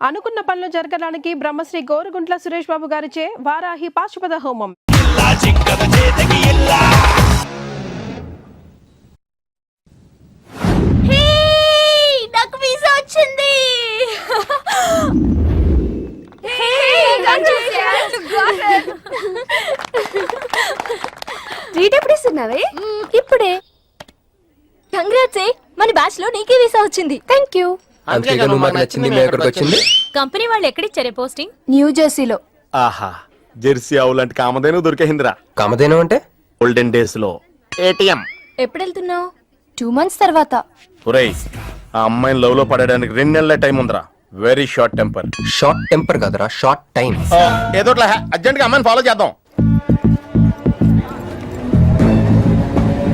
అనుకున్న పనులు జరగడానికి బ్రహ్మశ్రీ గోరుగుంట్ల సురేష్ బాబు గారిచే వారాహి పాశుపత హోమం. నాకు వీసా వచ్చింది. ట్రీట్ ఎప్పుడు ఇస్తున్నావే? ఇప్పుడే. కంగ్రాట్స్, మన బ్యాచ్ లో నీకే వీసా వచ్చింది. Thank you. కంపెనీ వాళ్ళు ఎక్కడిచ్చారే పోస్టింగ్? న్యూ జెర్సీలో. ఆహా, జెర్సీ ఆవు లాంటి కామధేను దొరికేహింద్రా. కామధేను అంటే గోల్డెన్ డేస్ లో ఏటీఎం. ఎప్పుడు వెళ్తున్నావు? 2 months తర్వాత. ఒరేయ్, ఆ అమ్మాయిని లవ్ లో పడడానికి 2 నెలల టైం ఉందిరా. Very short temper. Short temper కదరా, షార్ట్ టైం. ఏదో అర్జెంట్ గా అమ్మాయిని ఫాలో చేద్దాం.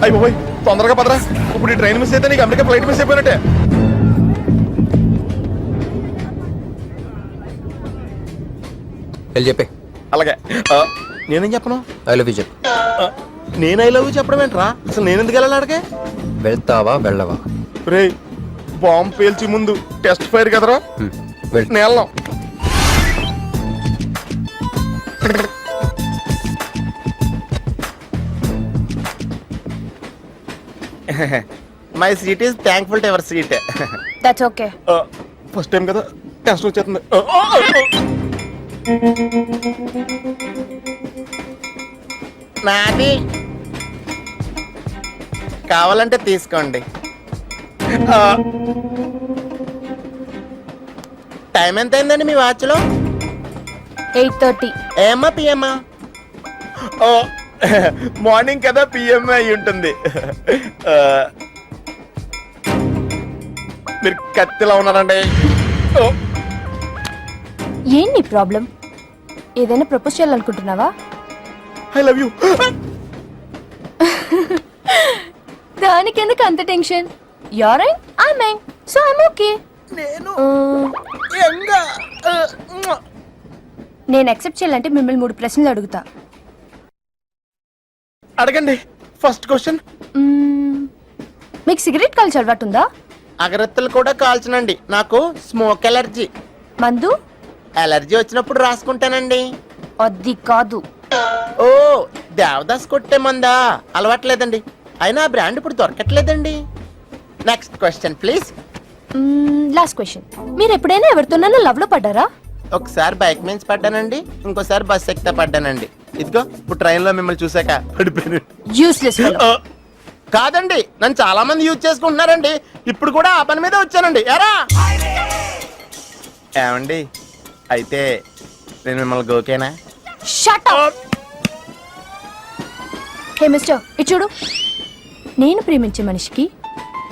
అయ్యి బాబోయ్, తొందరగా పదరా. ఇప్పుడు ఈ ట్రైన్ మిస్ అయితే నీకు అమెరికా ఫ్లైట్ మిస్ అయిపోయినట్టే. వెళ్ళి చెప్పే. అలాగే. నేనేం చెప్పను? ఐ లవ్ యూ చెప్పు. నేను ఐ లవ్ యూ చెప్పడం ఏంట్రా? అసలు నేను ఎందుకు వెళ్ళాలి అడిగే? వెళ్తావా వెళ్ళవా? రే, బాంబు పేల్చి ముందు టెస్ట్ ఫైర్ కదరా. నేను my seat is thankful to ever seat. That's okay. First time కదా, టెన్షన్ వచ్చేస్తుంది. నాది కావాలంటే తీసుకోండి. టైం ఎంత అయిందండి మీ వాచ్ లో? 8:30. ఏమా పిఎమ్మా? మార్నింగ్ కదా, పిఎం అయి ఉంటుంది. మీరు కత్తిలా ఉన్నారండి. ఏంటి ప్రాబ్లం? ఏదైనా ప్రపోజ్ చేయాలనుకుంటున్నావా? I love you. దానికి ఎందుకు అంత tension? You're young, I young, so I'm okay. నేను యాక్సెప్ట్ చేయాలంటే మిమ్మల్ని 3 ప్రశ్నలు అడుగుతా. అడగండి. ఫస్ట్ క్వశ్చన్, మీకు సిగరెట్ కాల్చి అలవాటు ఉందా? అగరత్తులు కూడా కాల్చనండి. నాకు స్మోక్ ఎలర్జీ. మందు? ఎలర్జీ వచ్చినప్పుడు రాసుకుంటానండి. అది కాదు. ఓ, దేవదాస్ కొట్టే మందా? అలవాట్లేదండి. అయినా ఆ బ్రాండ్ ఇప్పుడు దొరకట్లేదండి. Next question please. Last question, మీరు ఎప్పుడైనా ఎవరితోనైనా లవ్ లో పడ్డారా? ఒకసారి బైక్ మీద పడ్డానండి, ఇంకోసారి బస్ ఎక్కితే పడ్డానండి. ఇదిగో ఇప్పుడు ట్రైన్ లో మిమ్మల్ని చూసాక పడిపోయాను. యూస్లెస్. కాదండి, నన్ను చాలా మంది యూజ్ చేసుకుంటున్నారండి. ఇప్పుడు కూడా ఆ పని మీద వచ్చానండి. ఎరా ఏమండి, అయితే నేను మిమ్మల్ని ఓకేనా? Shut up. హే మిస్టర్, ఇటు చూడు. నేను ప్రేమించే మనిషికి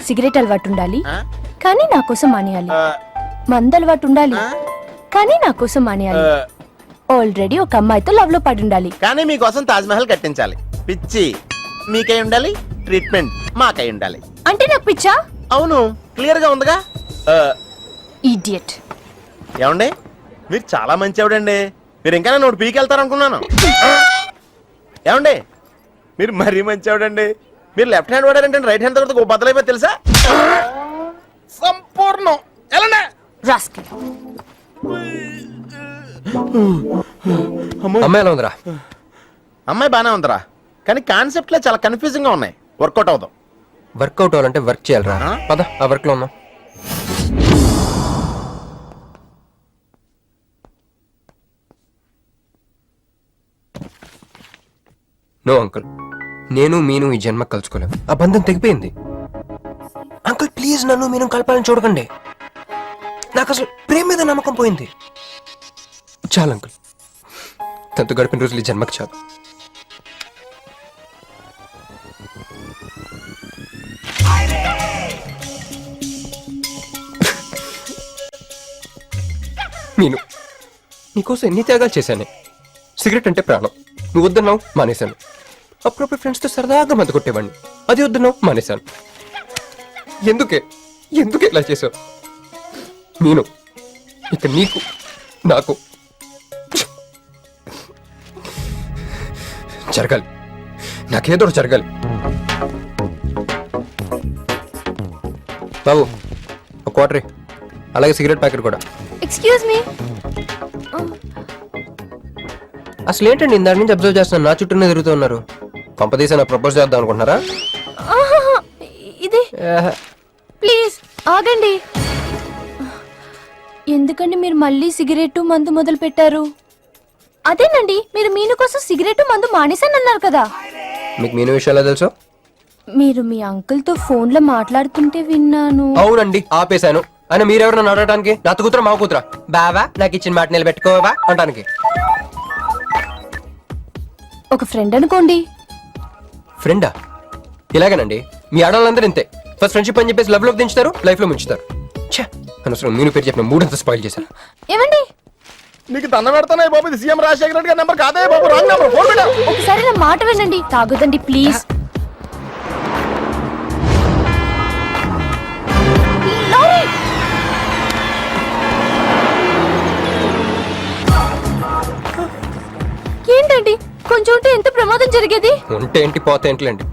సిగరెట్ అలవాటు ఉండాలి, కానీ నా కోసం మానేయాలి. మందు అలవాటు ఉండాలి, కానీ నా కోసం మానేయాలి. ఆల్రెడీ ఒక అమ్మాయితో లవ్ లో పడి ఉండాలి, కానీ మీకోసం తాజ్ మహల్ కట్టించాలి. పిచ్చి మీకై ఉండాలి, ట్రీట్మెంట్ మాకై ఉండాలి. అంటే నాకు పిచ్చా? అవును, క్లియర్ గా ఉందిగా. ఇడియట్. ఏమండి, మీరు చాలా మంచి ఆవిడండి. మీరు ఇంకా నన్ను పీకెళ్తారనుకున్నాను. ఏమండి, మీరు మరీ మంచి ఆవిడండి. మీరు లెఫ్ట్ హ్యాండ్ వాడారంటే రైట్ హ్యాండ్ తర్వాత బద్దలైపోయి తెలుసా? సంపూర్ణం. ఎలాండి అమ్మాయి ఎలా ఉందిరా? అమ్మాయి బానే ఉందిరా, కానీ కాన్సెప్ట్ లో చాలా కన్ఫ్యూజింగ్ గా ఉన్నాయి. వర్కౌట్ అవుదాం. వర్కౌట్ అవ్వాలంటే వర్క్ చేయాలరా. పద, ఆ వర్క్ లో ఉన్నాం. నో అంకుల్, నేను మీను ఈ జన్మ కలుసుకోలేము. ఆ బంధం తెగిపోయింది. అంకుల్ ప్లీజ్, నన్ను మీను కలపాలని చూడకండి. నాకు అసలు ప్రేమ మీద నమ్మకం పోయింది. చాలు అంకుల్, తనతో గడిపిన రోజులు ఈ జన్మకు చాలు. మీను, నీకోసం ఎన్ని త్యాగాలు చేశానే. సిగరెట్ అంటే ప్రాణం, నువ్వు వద్దన్నావు మానేశాను. అప్పుడప్పుడు ఫ్రెండ్స్తో సరదాగా మందు కొట్టేవాడిని, అది వద్దన్నావు మానేశాను. ఎందుకే ఇలా చేసావు? నేను ఇక నీకు నాకు జరగాలి, నాకేదో జరగాలి. బాబు, ఒక క్వార్టర్, అలాగే సిగరెట్ ప్యాకెట్ కూడా. Excuse me. అసలు ఏంటండి ఇందాక నుంచి అబ్జర్వ్ చేస్తున్నాను, నా చుట్టూనే తిరుగుతూ ఉన్నారు. కొంపదీసి నాకు ప్రపోజ్ చేద్దాం అనుకుంటున్నారా? ఇది ఏహ్, ప్లీజ్ ఆగండి. ఎందుకండి మీరు మళ్ళీ సిగరెట్ మందు మొదలు పెట్టారు? అదేనండి, మీరు మీను కోసం సిగరెట్ మందు మానేశానన్నారు కదా. మీకు మీను విషయాలు తెలుసు? మీరు మీ అంకుల్ తో ఫోన్ లో మాట్లాడుతుంటే విన్నాను. అవునండి, ఆపేశాను. ఆయన మీరెవరు నన్ను అడగడానికి? నా కూతురా మా కూతురా? బావా నాకు ఇచ్చిన మాట నిలబెట్టుకోవా అంటానికి. ఒక ఫ్రెండ్ అనుకోండి. ఫ్రెండా? ఇలాగేనండి, మీ ఆడవాళ్ళందరూ ఇంతే. ఫస్ట్ ఫ్రెండ్షిప్ అని చెప్పేసి లవ్ లోకి దించుతారు, లైఫ్ లో ముంచుతారు. ఛే, అనవసరం మీను పేరు చెప్పిన మూడంతా స్పాయిల్ చేశారు. ఏమండి, నీకు దండ పెడతానే బాబు, ఇది సీఎం రాజశేఖర రెడ్డి గారి నెంబర్ కాదే బాబు, రాంగ్ నెంబర్. ఫోన్ పెట్టు. ఒకసారి నా మాట వినండి. తాగొద్దండి ప్లీజ్. లారీ! ఏంటండి, కొంచెం ఉంటే ఎంత ప్రమాదం జరిగేది. ఉంటే ఏంటి, పోతే ఏంటిలేండి.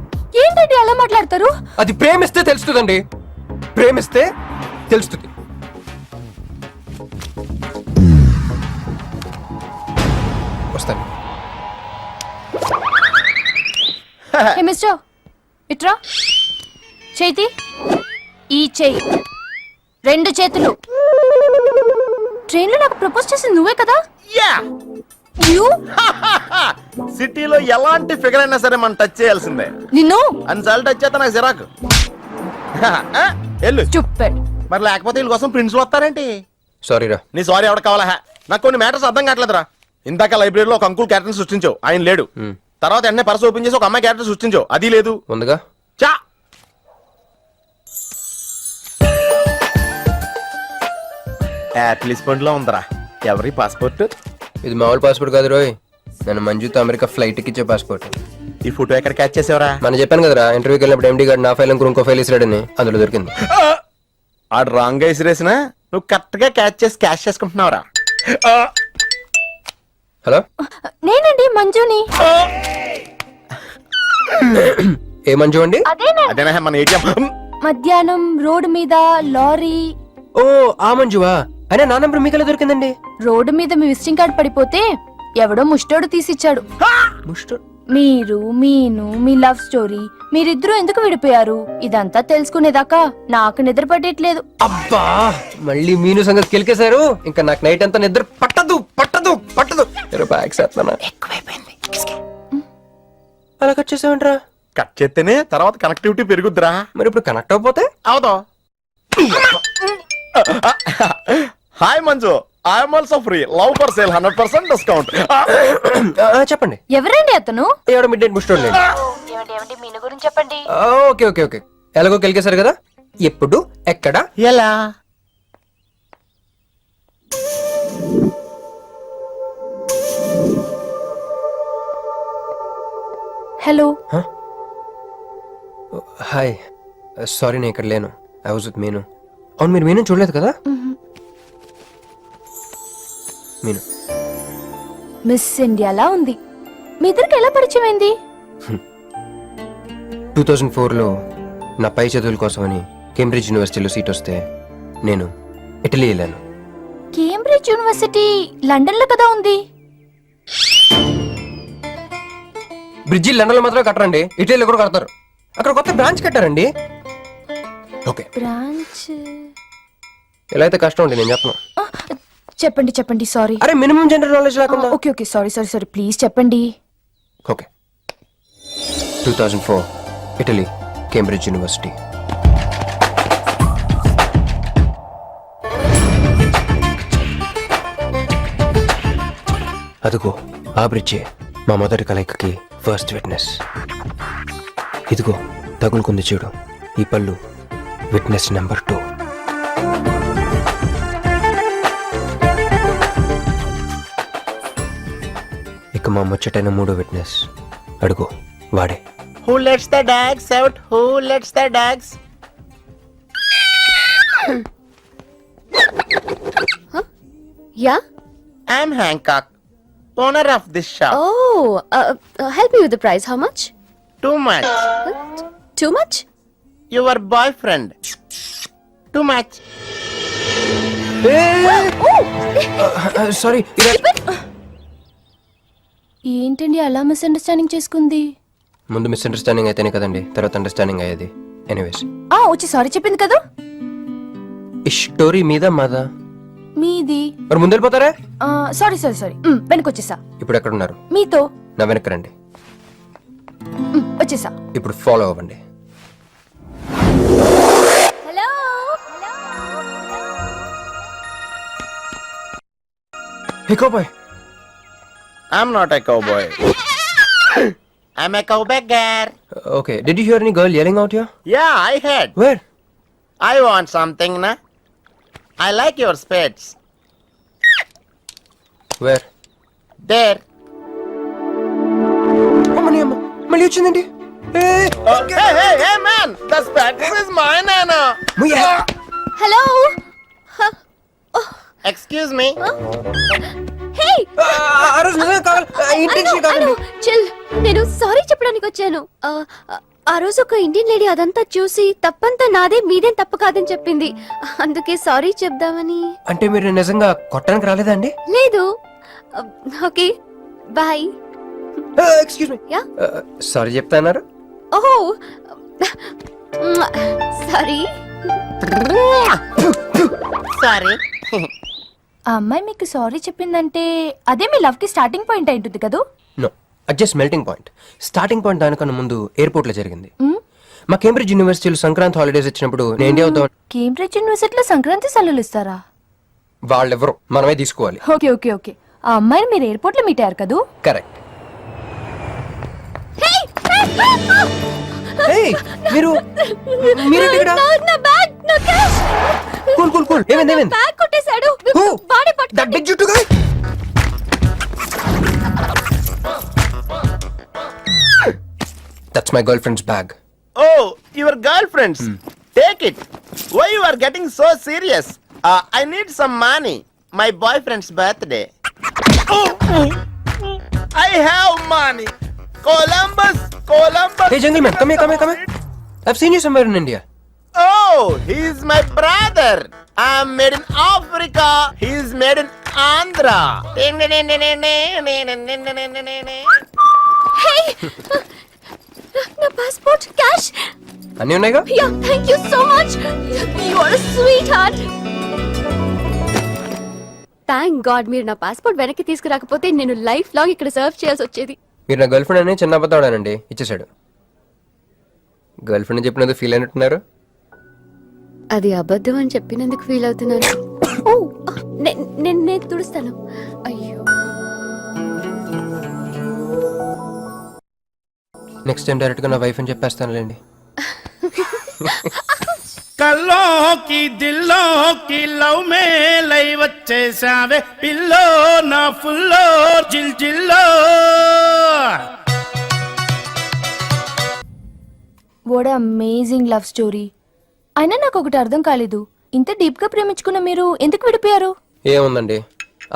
ఏంటండి అలా మాట్లాడతారు? అది ప్రేమిస్తే తెలుస్తుందండి, ప్రేమిస్తే తెలుస్తుంది. వస్తాను. హే మిస్టర్, ఇట్రా. చేతి ఈ చెయ్యి, రెండు చేతులు. ట్రైన్ లో నాకు ప్రపోజ్ చేసింది నువ్వే కదా? యా, యూ సిటీలో ఎలాంటి ఫిగర్ అయినా సరే మనం టచ్ చేయాల్సిందే. నిన్ను అన్నిసార్లు టచ్ చేస్తా నాకు చిరాకు. వెళ్ళు. చూపెడ్. మరి లేకపోతే వీళ్ళ కోసం ప్రిన్సిపల్ వస్తారేంటి? సారీ రా. నీ సారీ ఎవడ కావాలా? నాకు కొన్ని మ్యాటర్స్ అర్థం కావట్లేదురా. ఇందాక లైబ్రరీలో ఒక అంకుల్ క్యారెక్టర్ సృష్టించావు, ఆయన లేడు. తర్వాత ఎన్నే పర్స్ ఓపెన్ చేసి ఒక అమ్మాయి క్యారెక్టర్ సృష్టించావు, అది లేదు. ఉందిగా. చా, యాపిల్ పండులో ఉందరా. ఎవరి పాస్పోర్ట్? ఇది మామూలు పాస్పోర్ట్ కాదు రోయ్, నన్ను మంజుతో అమెరికా ఫ్లైట్ ఇచ్చే పాస్పోర్ట్. ఈ ఫోటో ఎక్కడ క్యాచ్ చేసావరా? మనం చెప్పాను కదరా, ఇంటర్వ్యూకి వెళ్ళినప్పుడు ఎండి గారు నా ఫైల్ ఇంకో ఫైల్ ఇసిరాడని, అందులో దొరికింది. ఆడు రాంగ్ గా ఇసిరేసిన నువ్వు కరెక్ట్ గా క్యాచ్ చేసి క్యాష్ చేసుకుంటున్నావురా. హలో, నేనండి మంజుని. ఏ మంజు అండి? అదేనా మన ఏటీఎం. మధ్యాహ్నం రోడ్డు మీద లారీ. ఓ ఆ మంజువా? అయినా నా నంబర్ మీకెలా దొరికిందండి? రోడ్డు మీద మీ విజిటింగ్ కార్డ్ పడిపోతే ఎవడో ముష్టోడు తీసిచ్చాడు. మీరు మీను మీ లవ్ స్టోరీ, మీరిద్దరూ ఎందుకు విడిపోయారు ఇదంతా తెలుసుకునేదాకా నాకు నిద్ర పట్టట్లేదు. అబ్బా, మళ్ళీ మీను సంగతి కెలికేశారు. ఇంకా నాకు నైట్ అంతా నిద్ర పట్టదు పట్టదు పట్టదు. ఎక్కువైపోయింది. అలా కట్ చేసావంటరా? కట్ చేస్తేనే తర్వాత కనెక్టివిటీ పెరుగుద్దిరా. మరి ఇప్పుడు కనెక్ట్ అవ్వకపోతే? అవుదా? Hi Manju, I'm also free. Love for sale 100% discount. చెప్పండి. ఎవరండి అతను? ఎవడో మిడ్ నైట్ ముస్టోడ్ లేండి. మీను గురించి చెప్పండి. ఓకే ఓకే ఓకే, ఎలాగో కెలికేశారు కదా. ఎప్పుడు, ఎక్కడ, ఎలా? హలో. హాయ్, సారీ నేను ఇక్కడ లేను. ఐ వాజ్ విత్ మీను. అవును, మీరు మీను చూడలేదు కదా? మీను మిస్ ఇండియాలా ఉంది. మీ ఇద్దరికి ఎలా పరిచయం అయింది? 2004లో నా పై చదువుల కోసమని కేంబ్రిడ్జ్ యూనివర్సిటీలో సీట్ వస్తే నేను ఇటలీ వెళ్ళాను. కేంబ్రిడ్జ్ యూనివర్సిటీ లండన్ లో కదా ఉంది. బ్రిడ్జి లండన్ లో మాత్రమే కట్టరండి, ఇటలీలో కూడా కడతారు. అక్కడ కొత్త బ్రాంచ్ కట్టారండి. ఓకే, బ్రాంచ్ ఎలా అయితే కష్టం అండి, నేను చెప్పను. చెప్పండి చెప్పండి. సారీ. అరే మినిమం జనరల్ నాలెడ్జ్ లేకుండా. Okay okay, sorry sorry sorry, please చెప్పండి. Okay, 2004 Italy, Cambridge university. అదిగో ఆ బ్రిడ్జే మా మొదటి కలయికకి ఫస్ట్ విట్నెస్. ఇదిగో తగులుకుంది చూడు ఈ పళ్ళు, విట్నెస్ నెంబర్ 2. ఇక మా ముచ్చటైన 3వ విట్నెస్, అడుగు వాడే. Who lets the dogs out? Who lets the dogs? Yeah. I'm Hancock, owner of this shop. Oh, help me with the price. How much? Too much. Too much? Your boyfriend. Too much. Sorry ఏంటండి అలా misunderstanding చేసుకుంది? ముందు misunderstanding అయితేనే కదండి తర్వాత understanding అయ్యేది. Anyways వచ్చి sorry చెప్పింది కదా. ఈ స్టోరీ మీద మాదా మీది. మరి ముందు వెళ్ళిపోతారా? సారీ సారీ సారీ, వెనకొచ్చేసా. ఇప్పుడు ఎక్కడ ఉన్నారు? మీతో. నా వెనక్కి రండి. వచ్చేసా. ఇప్పుడు ఫాలో అవ్వండి. Hello. Hey cowboy. I'm not a cowboy. I'm a cowbagger. Okay, did you hear any girl yelling out here? Yeah, I heard. Where? I want something, na? I like your spades. Where? There. అమ్మని అమ్మ మళ్ళీ వచ్చిందండి. Hey, man! The spades is mine, Anna. Hello. Excuse me. హే, ఆ రోజు నిజంగా కావాలి, intention కాదండి. Chill, నేను సారీ చెప్పడానికి వచ్చాను. ఆ రోజు ఒక ఇండియన్ లేడీ అదంతా చూసి తప్పంతా నాదే మీదేం తప్పు కాదని చెప్పింది. అందుకే సారీ చెప్దామని. అంటే మీరు నిజంగా కొట్టడానికి రాలేదా అండి? లేదు. Okay, bye. Excuse me. Ya. Sorry చెప్తాన్నారు. ఓహో, సారీ. Sorry. ఆ అమ్మాయి మీకు సారీ చెప్పిందంటే అదే మీ లవ్ కి స్టార్టింగ్ పాయింట్ అయి ఉంటుంది కదా. నో, అది just melting point. Starting point దానికన్నా ముందు ఎయిర్పోర్ట్ లో జరిగింది. మా కేంబ్రిడ్జ్ యూనివర్సిటీలో సంక్రాంతి హాలిడేస్ వచ్చినప్పుడు నేను ఇండియా వద్దాం. కేంబ్రిడ్జ్ యూనివర్సిటీలో సంక్రాంతి సెలవులు ఇస్తారా? వాళ్ళెవరో మనమే తీసుకోవాలి. Okay okay okay. ఆ అమ్మాయిని మీరు ఎయిర్పోర్ట్ లో మీట్ అయ్యారు కదూ. కరెక్ట్. మీరు మీరేంటి ఇక్కడ? నా బ్యాగ్, నా క్యాష్. Cool cool cool. ఏమైంది? బ్యాగ్ కొట్టేశాడు. Who? వాడే పట్టుకోండి. That big juttu guy? That's my girlfriend's bag. Oh, your girlfriends. Take it. Why you are getting so serious? I need some money. My boyfriend's birthday. I have money. Columbus. Hey, gentleman, come here. I've seen you somewhere in India. Oh, he's my brother. I'm made in Africa. He's made in Andhra. నా passport, cash. అన్నీ ఉన్నాయిగా? Yeah, thank you so much. You are sweetheart. Thank God మీరు నా passport వెనక్కి తీసుకురాకపోతే నేను life long ఇక్కడ serve చేయాల్సి వచ్చేది. మీరు నా గర్ల్ ఫ్రెండ్ అని చిన్న అబద్ధాడానండి, ఇచ్చేసాడు. గర్ల్ ఫ్రెండ్ చెప్పినందుకు ఫీల్ అయినట్టున్నారు. అది అబద్ధం అని చెప్పినందుకు ఫీల్ అవుతున్నాను. ఓ, నేను తుడుస్తాను. అయ్యో, నెక్స్ట్ టైం డైరెక్ట్ గా నా వైఫ్ అని చెప్పేస్తానులేండి. కల్లోకి దిల్లోకి లవ్ మే లై వచ్చేసావే పిల్లో నా ఫుల్లో జిల్ జిల్లో. What amazing love story. అయినా నాకు ఒకటి అర్థం కాలేదు, ఇంత డీప్ గా ప్రేమించుకున్న మీరు ఎందుకు విడిపోయారు? ఏముందండి,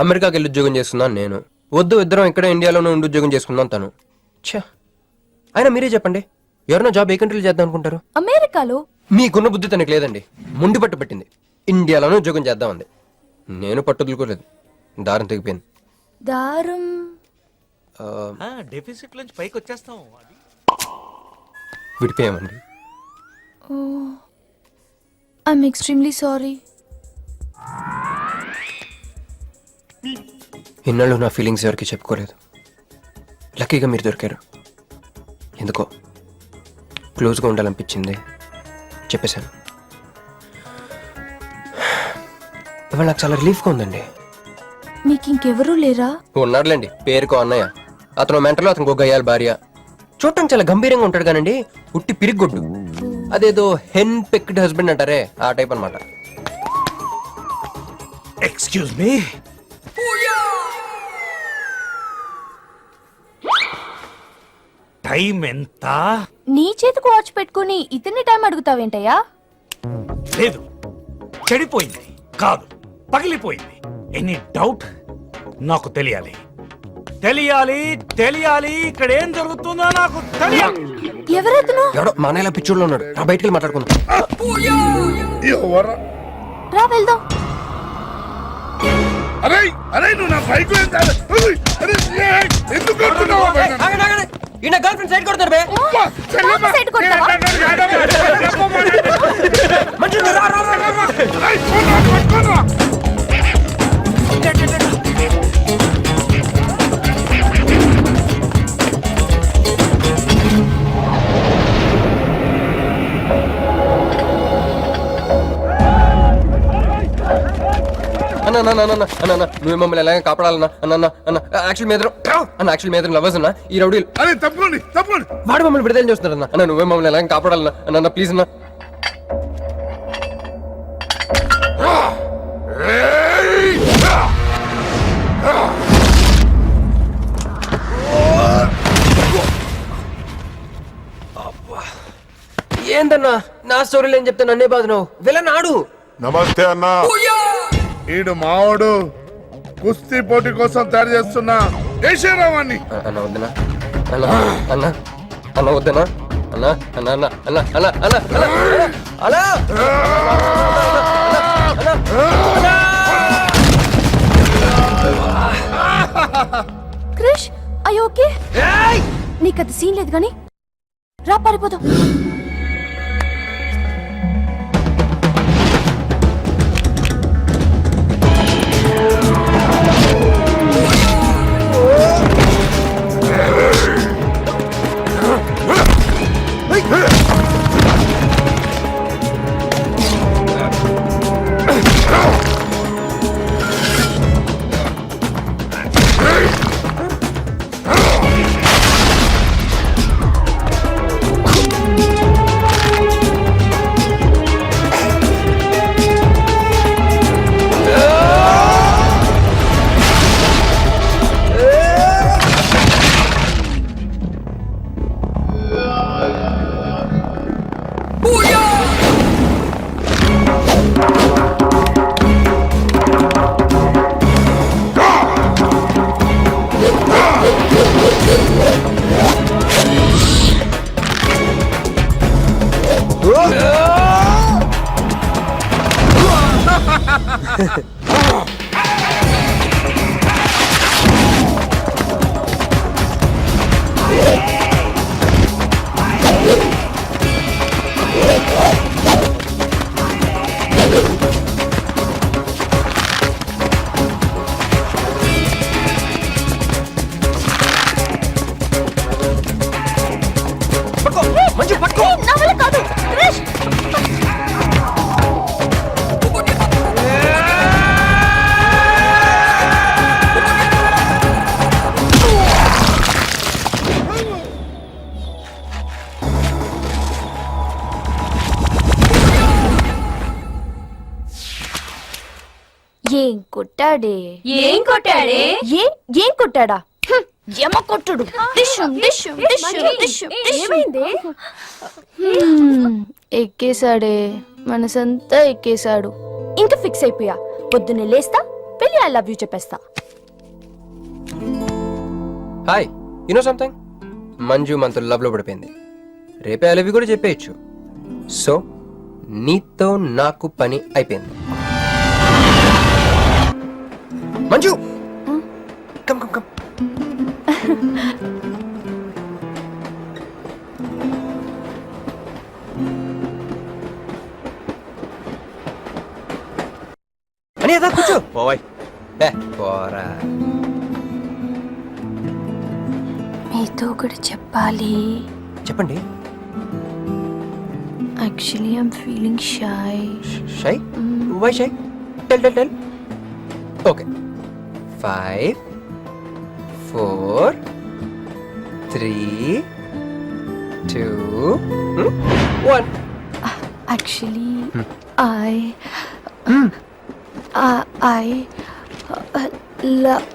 అమెరికాకి వెళ్ళి ఉద్యోగం చేస్తున్నాను నేను. వద్దు, ఇద్దరం ఇక్కడ ఇండియాలోనే ఉండి ఉద్యోగం చేసుకుందాం తను. ఛా, అయినా మీరే చెప్పండి, ఎవరైనా జాబ్ ఏ కంట్రీలో చేద్దాం అనుకుంటారు? అమెరికాలో? మీకున్న బుద్ధి తనకి లేదండి. ముండి పట్టు పెట్టింది, ఇండియాలోనే ఉద్యోగం చేద్దామంది. నేను పట్టుదలుకోలేదు, దారం తెగిపోయింది. దారం డెఫిసిట్ నుంచి పైకి వచ్చేస్తాం. విడిపోయామండి. I'm extremely sorry. ఇన్నాళ్ళు నా ఫీలింగ్స్ ఎవరికి చెప్పుకోలేదు. లక్కీగా మీరు దొరికారు. ఎందుకో క్లోజ్గా ఉండాలనిపించింది, చెప్పేశాను. ఇవాళ నాకు చాలా రిలీఫ్గా ఉందండి. మీకు ఇంకెవరూ లేరా? ఉన్నాడులేండి, పేరుకో అన్నయ్య. అతను మెంటలో, అతనికి ఒక గయ్యాల భార్య. చూడటానికి చాలా గంభీరంగా ఉంటాడు కానండి, ఉట్టి పిరిగొడ్డు. అదేదో హెన్ పెక్డ్ హస్బెండ్ అంటారే, ఆ టైప్ అన్నమాట. Excuse me. టైం ఎంత? నీ చేతికి వాచ్ పెట్టుకుని ఇతన్ని టైం అడుగుతావేంటయ్యా? లేదు, చెడిపోయింది కాదు, పగిలిపోయింది. Any doubt? నాకు తెలియాలి. ఇక్కడ ఏం జరుగుతుందో నాకు తెలియాలి. ఎవరతను? ఎవడో మానేలా పిచ్చోళ్ళు ఉన్నాడు, రా బయటికి వెళ్ళి మాట్లాడుకుందాం. రా వెళ్దాం. అరే అరే నువ్వు నా బైక్ ఎందుకు కొడుతున్నావు ఈయన గర్ల్ ఫ్రెండ్ సైడ్ కొడతారు బే సైడ్ కొడతావా? మంజు రా రా రా అన్న నువ్వు మమ్మల్ని ఎలాగ కాపాడాలన్నా అన్న అన్న యాక్చువల్ మీద అన్న యాక్చువల్ మీద లవర్స్ అన్న ఈ రౌడీలు అరే తప్పండి తప్పండి వాడు మమ్మల్ని విడుదల చేస్తున్నారు అన్న నువ్వే మమ్మల్ని ఎలాగ కాపాడాలన్నా అన్న ప్లీజ్ అన్న ఏందన్నా నా స్టోరీలో ఏం చెప్తా నన్నే బాధ నువ్వు వెళ్ళనాడు నమస్తే అన్నా ఈడు మావాడు కుస్తీ పోటీ కోసం తయారు చేస్తున్నా ఏషరావాణ్ణి అన్న వద్దనా అన్న అన్న అన్న వద్దనా అన్న అన్న అన్న అన్న అన్న అన్న అన్న అన్న క్రిష్ అయ్యో ఓకే నీకు అది సీన్ లేదు కానీ రా పారిపోదాం. నా వల్ల కాదు క్రిష్. ఏం కొట్టాడే ఏం కొట్టాడే? ఏం కొట్టాడా యమ కొట్టుడు ఎక్కేశాడే మనసంతా ఎక్కేశాడు. ఇంకా ఫిక్స్ అయిపోయా పొద్దున్నే లేస్తా పెళ్లి ఐ లవ్ యూ చెప్పేస్తా. Hi you know something Manju మనతో లవ్ లో పడిపోయింది. రేపే అలవి కూడా చెప్పేయచ్చు. సో నీతో నాకు పని అయిపోయింది. Manju come come come. అని అదా కూర్చో పోవాయ్ పోరా. మీతో ఒకటి చెప్పాలి. చెప్పండి. Actually I'm feeling shy. Shy why shy tell tell tell. Okay 5 4 3 2 1. Actually, I love.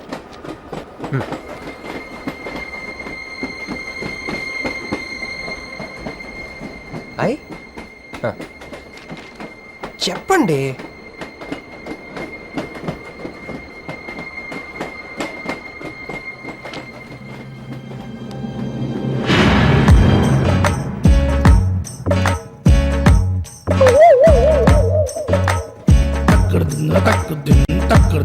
చెప్పండి. తక్కుడు తక్కుడు తక్కుడు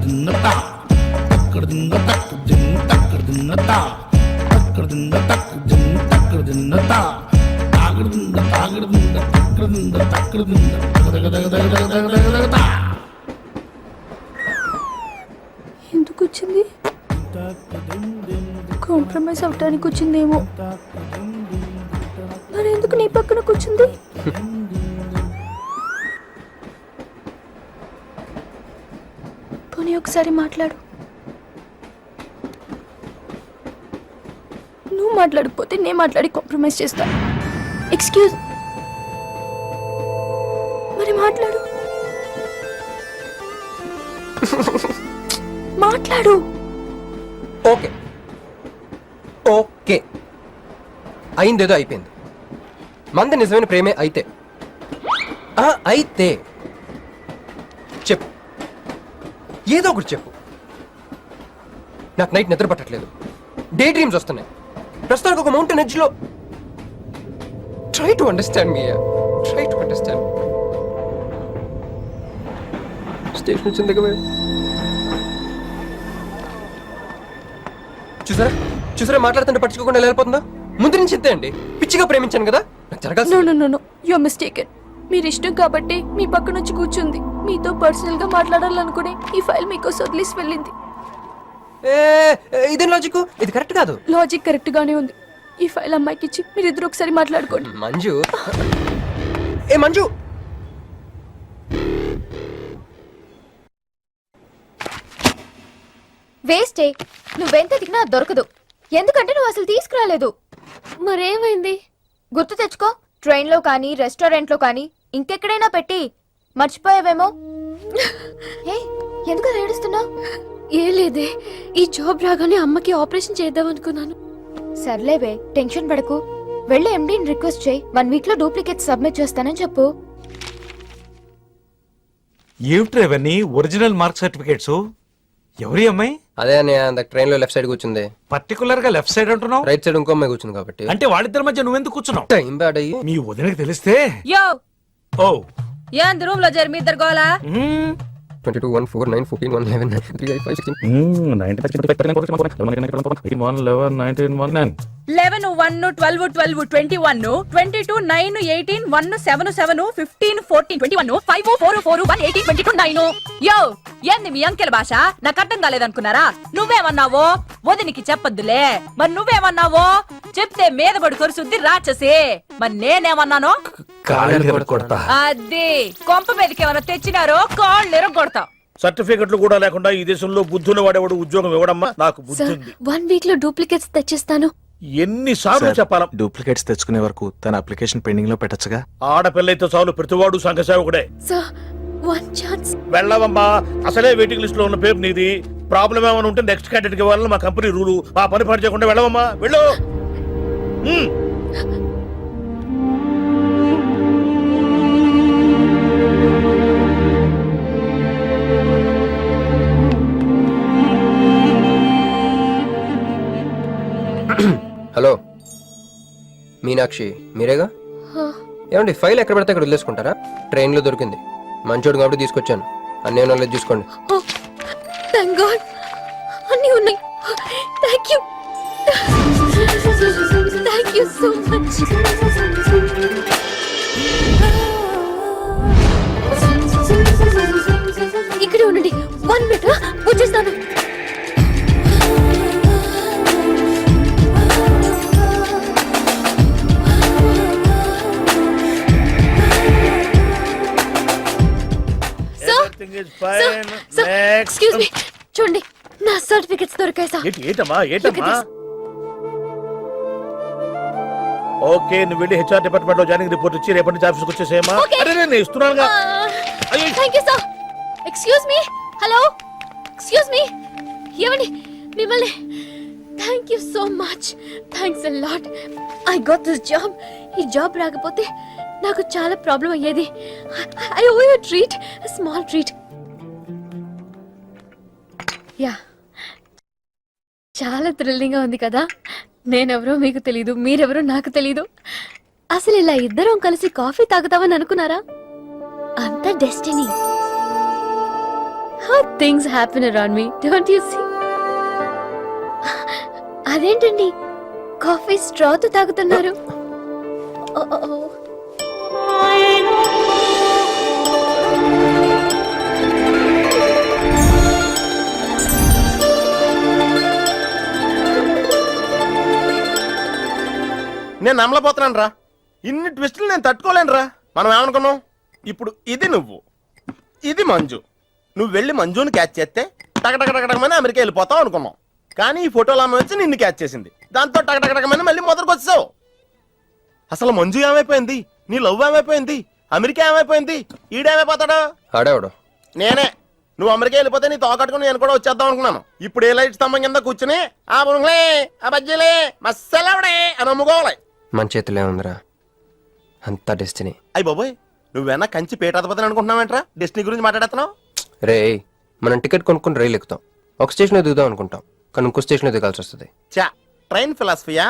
ఎందుకు వచ్చింది? కాంప్రమైజ్ అవటానికి వచ్చిందేమో. మరి ఎందుకు నీ పక్కన కూర్చుంది? పోనీ ఒకసారి మాట్లాడు. నువ్వు మాట్లాడకపోతే నేను మాట్లాడి కాంప్రమైజ్ చేస్తా. ఎక్స్క్యూజ్, మరి మాట్లాడు. మాట్లాడు. ఓకే ఓకే, అయిందేదో అయిపోయింది. మంది నిజమైన ప్రేమే అయితే అయితే చెప్పు, ఏదో ఒకటి చెప్పు. నాకు నైట్ నిద్ర పట్టట్లేదు, డే డ్రీమ్స్ వస్తున్నాయి. ప్రస్తుతానికి ఒక మౌంటైన్ ఎడ్జ్ లో. Try to understand me, try to understand. Station వచ్చింది దగ్గర. చూసారా చూసారా, మాట్లాడుతుంటే పట్టించుకోకుండా వెళ్ళిపోతుందా? ముందు నుంచి ఇంతే అండి, పిచ్చిగా ప్రేమించాను కదా, నాకు జరగాల్సి. No no no no, you are mistaken. మీరు ఇష్టం కాబట్టి మీ పక్కన వచ్చి కూర్చుంది. మీతో పర్సనల్ గా మాట్లాడాలనుకుని ఈ ఫైల్ మీకోసం వదిలేసి వెళ్ళింది. ఇదేం లాజిక్? ఇది కరెక్ట్ కాదు. లాజిక్ కరెక్ట్ గానే ఉంది. ఈ ఫైల్ అమ్మాయికి ఇచ్చి మీరిద్దరు ఒకసారి మాట్లాడుకోండి. మంజు, ఏ మంజు, వేస్టే, నువ్వెంత తిన్నా దొరకదు. ఎందుకంటే నువ్వు అసలు తీసుకురాలేదు. మరేమైంది గుర్తు తెచ్చుకో. ట్రైన్ లో కానీ రెస్టారెంట్ లో కానీ ఇంకెక్కడైనా పెట్టి మర్చిపోయావేమో. హే, ఎందుకు అలా ఏడుస్తున్నావు? ఏ లేదే, ఈ జాబ్ రాగానే అమ్మకి ఆపరేషన్ చేద్దాం అనుకున్నాను. సర్లేవే, టెన్షన్ పడకు. వెళ్ళి ఎండీని రిక్వెస్ట్ చేయి, 1 వీక్ లో డూప్లికేట్ సబ్మిట్ చేస్తానని చెప్పు. ఏమిట్రా ఇవన్నీ ఒరిజినల్ మార్క్ సర్టిఫికేట్స్? ఎవరి అమ్మాయి? అదే అన్నయ్య, ట్రైన్ లో లెఫ్ట్ సైడ్ కూర్చుంది. పర్టికులర్ గా లెఫ్ట్ సైడ్ అంటున్నావు? రైట్ సైడ్ ఇంకో అమ్మాయి కూర్చుంది కాబట్టి. అంటే వాళ్ళిద్దరి మధ్య నువ్వెందుకు కూర్చున్నావు? టైం బ్యాడ్ అయ్యి. మీ వదినకి తెలిస్తే. యో ఓ ఏంది రూమ్ లో చేరి మీ ఇద్దరు గోలా? 22 1 4 9 14 1 11 3 5 5 16. 11 1 12 12 21 22 9 18 1 7 7 15 14 21 5 4 4 1 18 22 9. యో ఏంది మీ అంకెల భాష? నాకు అర్థం కాలేదనుకున్నారా? నువ్వేమన్నావో వదినికి చెప్పొద్దులే. మరి నువ్వేమన్నావో చెప్తే మీద పడి కొరుసుద్ది రాచసి. మరి నేనేమన్నానో అది కొంప మీదకి ఏమైనా తెచ్చినారో కాళ్ళు ఎరగొడతా. సర్టిఫికెట్లు కూడా లేకుండా ఈ దేశంలో బుద్ధుని వాడేవాడు ఉద్యోగం ఇవ్వడమ్మా. నాకు బుద్ధి ఉంది. 1 వీక్ లో డూప్లికేట్స్ తెచ్చిస్తాను. ఎన్నిసార్లు చెప్పాలా? డూప్లికేట్స్ తెచ్చుకునే వరకు తన అప్లికేషన్ పెండింగ్ లో పెట్టచ్చుగా. ఆడపిల్లైతే చాలు, ప్రతివాడు సంఘ సేవకుడే. Sir, 1 chance. వెళ్ళవమ్మా, అసలే వెయిటింగ్ లిస్ట్ లో ఉన్న పేరు నీది. ప్రాబ్లం ఏమైనా ఉంటే నెక్స్ట్ క్యాండిడేట్ కి ఇవ్వాలని మా కంపెనీ రూలు. ఆ పని పని చేయకుండా వెళ్ళవమ్మా, వెళ్ళు. హలో మీనాక్షి, మీరేగా? ఏమండి, ఫైల్ ఎక్కడ పడితే అక్కడ వదిలేసుకుంటారా? ట్రైన్ లో దొరికింది, మంచోడు కాబట్టి తీసుకొచ్చాను. అన్నీ నాలెడ్జ్ చూసుకోండి. థాంక్ గాడ్, అన్నీ ఉన్నాయి. Thank you, thank you so much. ఇక్కడే ఉండండి, 1 మినిట్ వచ్చేస్తాను. ఎక్స్క్యూజ్ మీ, చూడండి నా సర్టిఫికెట్స్ దొరికాయి సార్. ఏంటమ్మా? ఓకే, నువ్వు వెళ్ళి హెచ్ఆర్ డిపార్ట్మెంట్ లో జాయినింగ్ రిపోర్ట్ ఇచ్చి రేపటి నుంచి ఆఫీస్కి వచ్చేసేయమ్మా. అరే నేను ఇస్తున్నానుగా. Thank you sir. Excuse me, hello, excuse me, ఏమండి మిమ్మల్ని. Thank you so much, thanks a lot. I got this job. ఈ జాబ్ రాకపోతే నాకు చాలా ప్రాబ్లం అయ్యేది. I owe you treat, small treat. Ya, చాలా థ్రిల్లింగ్ గా ఉంది కదా. నేనెవరో మీకు తెలీదు, మీరెవరో నాకు తెలీదు. అసలు ఇలా ఇద్దరం కలిసి కాఫీ తాగుతామని అనుకున్నారా? అంత destiny. How things happen around me, don't you see? అదేంటండి కాఫీ స్ట్రాతో తాగుతున్నారు? ఓ, ఓ, ఓ. నేను నమ్మలేకపోతున్నాను రా, ఇన్ని ట్విస్టులు నేను తట్టుకోలేను రా. మనం ఏమనుకున్నాం, ఇప్పుడు ఇది నువ్వు, ఇది మంజు. నువ్వు వెళ్ళి మంజుని క్యాచ్ చేస్తే టకటకటకమని అమెరికా వెళ్ళిపోతావు అనుకున్నాం. కానీ ఈ ఫోటోలు ఆమె వచ్చి నిన్ను క్యాచ్ చేసింది, దాంతో టకటకటకమని మళ్ళీ మొదటికి వచ్చావు. అసలు మంజు ఏమైపోయింది, నీ లవ్ ఏమైపోయింది, అమెరికా ఏమైపోయింది, ఈడేమైపోతాడు? ఆడేవాడు నేనే. నువ్వు అమెరికా వెళ్ళిపోతే నీ తోకట్టుకుని నేను కూడా వచ్చేద్దాం అనుకున్నాను. ఇప్పుడు ఏ లైట్ స్తంభం కింద కూర్చుని ఆ బుంగ్లే ఆ బజ్జీలే మస్సలవడే అని అమ్ముకోవాలి. మన చేతిలో ఉందిరా అంతా డెస్టినీ. అయ్యి బాబోయ్, నువ్వేనా కంచి పేటాధిపతిని అనుకుంటున్నావేంట్రా డెస్టినీ గురించి మాట్లాడుతున్నావు? రే, మనం టికెట్ కొనుక్కుని రైలు ఎక్కుతాం, ఒక స్టేషన్ దిగుదాం అనుకుంటాం, కానీ ఇంకో స్టేషన్ దిగాల్సి వస్తుంది. చా, ట్రైన్ ఫిలాసఫియా?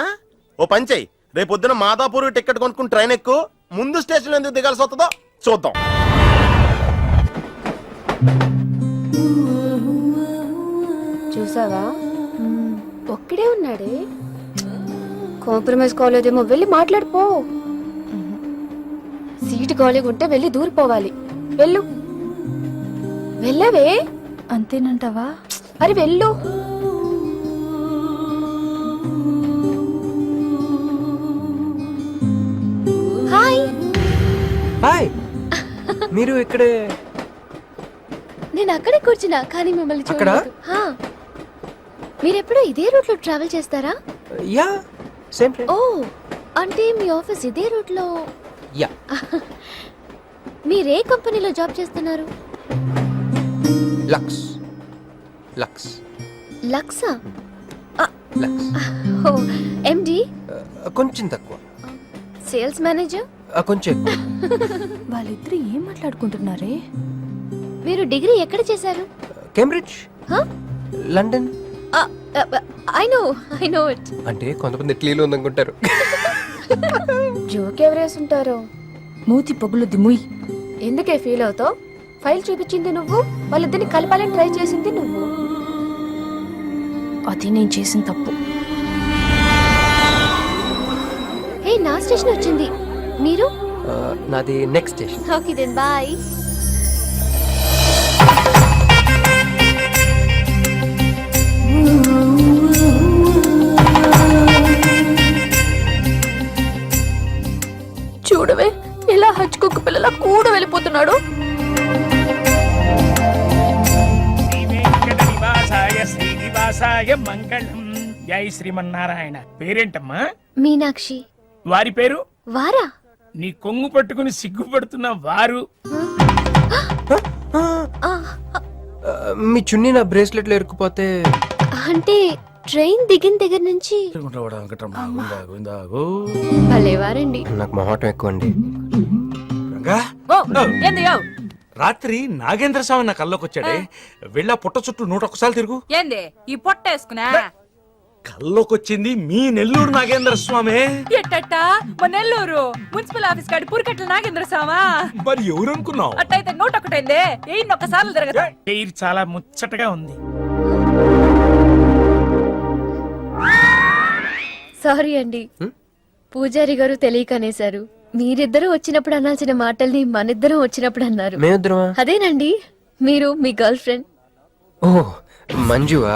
ఓ పని చెయ్యి, రేపు పొద్దున మాదాపూర్ టికెట్ కొనుక్కుని ట్రైన్ ఎక్కు, ముందు స్టేషన్ ఎందుకు దిగాల్సి వస్తుందో చూద్దాం. చూసావా, ఒక్కడే ఉన్నాడే. కాంప్రమైజ్ కాలేదేమో, వెళ్ళి మాట్లాడిపో. సీటు ఖాళీగా ఉంటే వెళ్ళి దూరిపోవాలి. వెళ్ళు, వెళ్ళవే. అంతేనంటావా? అరే వెళ్ళు. హాయ్. హాయ్, మీరు ఇక్కడే? నేను అక్కడే కూర్చున్నా, కానీ మిమ్మల్ని అక్కడా? చూడలేదు. హా. మీరెప్పుడు ఇదే రూట్ లో ట్రావెల్ చేస్తారా? యా, సేమ్ ఓ, అంటే మీ ఆఫీస్ ఇదే రూట్ లో? యా. మీరే కంపెనీలో జాబ్ చేస్తున్నారు? లక్స్ లక్స్ లక్సా? లక్స్. Oh, MD? కొంచెం తక్కువ. Sales manager? కొంచెం ఎక్కువ. వాళ్ళిద్దరు ఏం మాట్లాడుకుంటున్నారే? మీరు డిగ్రీ ఎక్కడ చేశారు? Cambridge, London. I know it. అంటే కొంతమంది ఇట్లీలో ఉందనుకుంటారు. జోక్ ఎవరేసుంటారో. మూతి పొగులు దిముయ్. ఎందుకే ఫీల్ అవుతావు? ఫైల్ చూపించింది నువ్వు, వాళ్ళిద్దరిని కలపాలని ట్రై చేసింది నువ్వు. అది నేను చేసిన తప్పు. హే, నా స్టేషన్ వచ్చింది. మీరు? నాది next station. Okay then bye. చూడవే, ఇలా హచ్చుకొక్క పిల్లల కూడా వెళ్ళిపోతున్నాడు. మంగళం. జై శ్రీమన్నారాయణ. పేరేంటమ్మా? మీనాక్షి. వారి పేరు? వారా? నీ కొంగు పట్టుకుని సిగ్గుపడుతున్న వారు. మీ చున్నీ నా బ్రేస్లెట్లో ఇరుక్కుపోతే? అంటే ట్రైన్ దిగిన దగ్గర నుంచి భలేవారండి. నాకు మొహాటం ఎక్కువ అండి. ఏంది యో? రాత్రి నాగేంద్ర స్వామి నా కల్లోకి వచ్చాడే, వెళ్ళా పుట్ట చుట్టూ 101 తిరుగు. ఏంది ఈ పొట్ట వేసుకున్నా? కల్లోకి వచ్చింది మీ నెల్లూరు నాగేంద్ర స్వామి. ఎట్టట్ట మా నెల్లూరు మున్సిపల్ ఆఫీస్ కాడి పురికట్ల నాగేంద్ర స్వామా? మరి ఎవరు అనుకున్నావు? అట్టయితే 101 ఎయిన్ ఒక్కసార్లు తిరగదు. పేరు చాలా ముచ్చటగా ఉంది. సారీ అండి, పూజారి గారు తెలియక అనేశారు. మీరిద్దరూ వచ్చినప్పుడు అనాల్సిన మాటల్ని మనిద్దరం వచ్చినప్పుడు అన్నారు. మేమిద్దరమా? అదేనండి, మీరు మీ గర్ల్ ఫ్రెండ్. ఓ, మంజువా?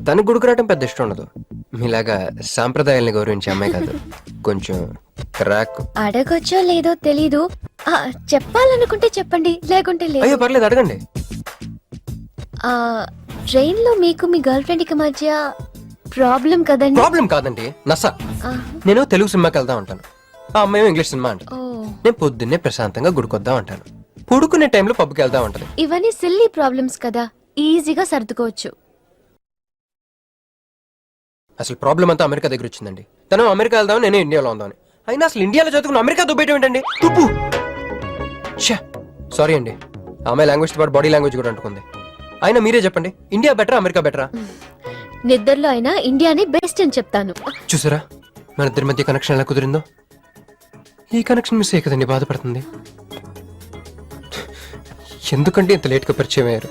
తనకు గుడికి రావడం పెద్ద ఇష్టం ఉండదు. మీలాగా సాంప్రదాయాల్ని గౌరవించే అమ్మాయి కాదు, కొంచెం క్రాక్. అడగొచ్చో లేదో తెలీదు, చెప్పాలనుకుంటే చెప్పండి, లేకుంటే లేదు. అయ్యో పర్లేదు, అడగండి. ట్రైన్ లో మీకు మీ గర్ల్ ఫ్రెండ్ కి మధ్య ప్రాబ్లం కదండి? ప్రాబ్లం కాదండి, నస. నేను తెలుగు సినిమాకి వెళ్దాం అంటాను, ఆ అమ్మాయి ఇంగ్లీష్ సినిమా అంట. నేను పొద్దున్నే ప్రశాంతంగా గుడికొద్దాం అంటాను, పడుకునే టైంలో పబ్కి వెళ్దాం అంటది. ఇవన్నీ సిల్లీ ప్రాబ్లమ్స్ కదా, ఈజీగా సర్దుకోవచ్చు. అసలు ప్రాబ్లం అంతా అమెరికా దగ్గర వచ్చిందండి. తను అమెరికా వెళ్దాం, నేను ఇండియాలో ఉందామని. అయినా అసలు ఇండియాలో చదువుకుని అమెరికా దుబ్బేయటం ఏంటండి? తుప్పు. సారీ అండి, ఆమె లాంగ్వేజ్ తో పాటు బాడీ లాంగ్వేజ్ కూడా అంటుకుంది. అయినా మీరే చెప్పండి, ఇండియా బెటరా అమెరికా బెటరా? నిద్దర్లో అయినా ఇండియానే బెస్ట్ అని చెప్తాను. చూసారా మన ఇద్దరి మధ్య కనెక్షన్ ఎలా కుదిరిందో? ఈ కనెక్షన్ మిస్ అయ్యే కదండి బాధపడుతుంది. ఎందుకంటే ఇంత లేట్గా పరిచయం అయ్యారు?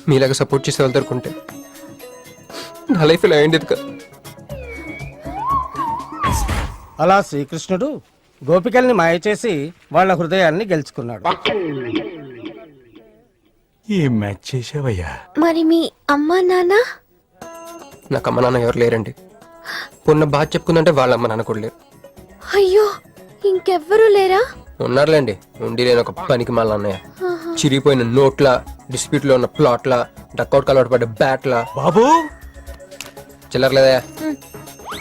మీలాగా సపోర్ట్ చేసే వాళ్ళు దొరుకుంటే నా లైఫ్ ఇలా అయింది కదా. అలా శ్రీకృష్ణుడు గోపికల్ని మాయ చేసి వాళ్ళ హృదయాన్ని గెలుచుకున్నాడు. ఏం మ్యాచ్ చేసావయ్యా? మరి మీ అమ్మా నాన్న? నాకు అమ్మ నాన్న ఎవరు లేరండి. పొన్న బాధ చెప్పుకుందంటే వాళ్ళ అమ్మ నాన్న కూడా లేరు. అయ్యో, ఇంకెవ్వరూ లేరా? ఉన్నారులేండి, ఉండి లేని ఒక పనికి మళ్ళీ అన్నయ్య. చిరిగిపోయిన నోట్ల, డిస్ప్యూట్ లో ఉన్న ప్లాట్ల, డక్అవుట్ కలవాటు పడ్డ బ్యాట్ల. బాబు చిల్లర్లేదా?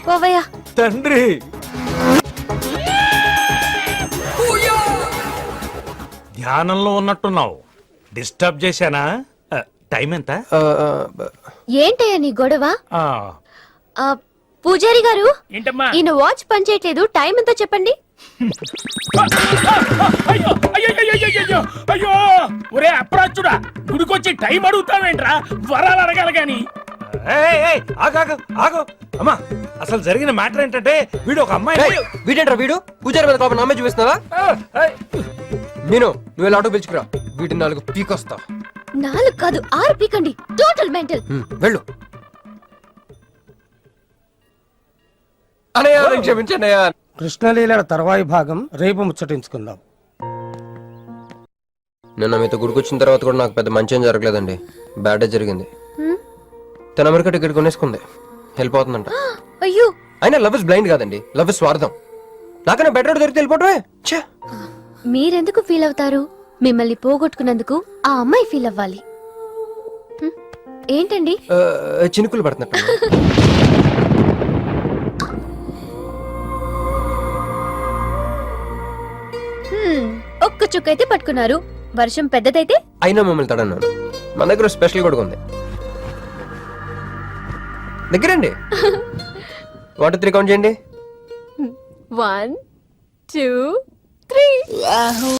పోవయ్యా. తండ్రి, ధ్యానంలో ఉన్నట్టున్నావు. డిస్టర్బ్ చేశానా? టైం ఎంత? ఏంటయ్యా నీ గొడవ? ఆ, ఆ, పూజారి గారు, ఏంటమ్మా? ఈయన వాచ్ పనిచేయట్లేదు, టైం ఎంతో చెప్పండి. అయ్యో అయ్యో అయ్యో అయ్యో అయ్యో అయ్యో! ఒరే అప్రాచుడా, గుడికొచ్చి టైం అడుగుతావేంట్రా? వరాలు అడగాలి గాని. ఏయ్, ఏయ్, ఆగు, ఆగు, ఆగు. అమ్మా, అసలు జరిగిన మ్యాటర్ ఏంటంటే వీడు ఒక అమ్మాయి. వీడేంట్రా వీడు? పూజారి మీద కోపం నామే చూపిస్తున్నావా? నేను నువ్వు ఎలా ఆటో పిలుచుకురా, వీటి 4 పీకొస్తా. 4 కాదు 6 పీకండి. Total mental. వెళ్ళు అనయ్య, నన్ను క్షమించండి అయ్యా. కృష్ణలీల తర్వాయి భాగం రేపు ముచ్చటించుకుందాం. నిన్న మీతో గుడికొచ్చిన తర్వాత కూడా నాకు పెద్ద మంచి ఏం జరగలేదండి. బ్యాడే జరిగింది. తన అమెరికా టికెట్ కొనేసుకుంది, వెళ్ళిపోతుందంట. అయ్యో, అయినా లవ్ ఇస్ బ్లైండ్ కాదండి, లవ్ ఇస్ స్వార్థం. నాకన్నా బెటర్ దొరికితే వెళ్ళిపోవటమే. ఛే! మీరెందుకు ఫీల్ అవుతారు? మిమ్మల్ని పోగొట్టుకున్నందుకు ఆ అమ్మాయి ఫీల్ అవ్వాలి. ఏంటండి? చినుకులు పడుతున్నట్టు. ఒక్క చుక్కైతే పట్టుకున్నారు. వర్షం పెద్దదైతే? అయినా మమ్మల్ని తడన్నాను. మన దగ్గర స్పెషల్ కూడా ఉంది. దగ్గరండి. 1 2 3 కౌంట్ చేయండి. 1 2 3.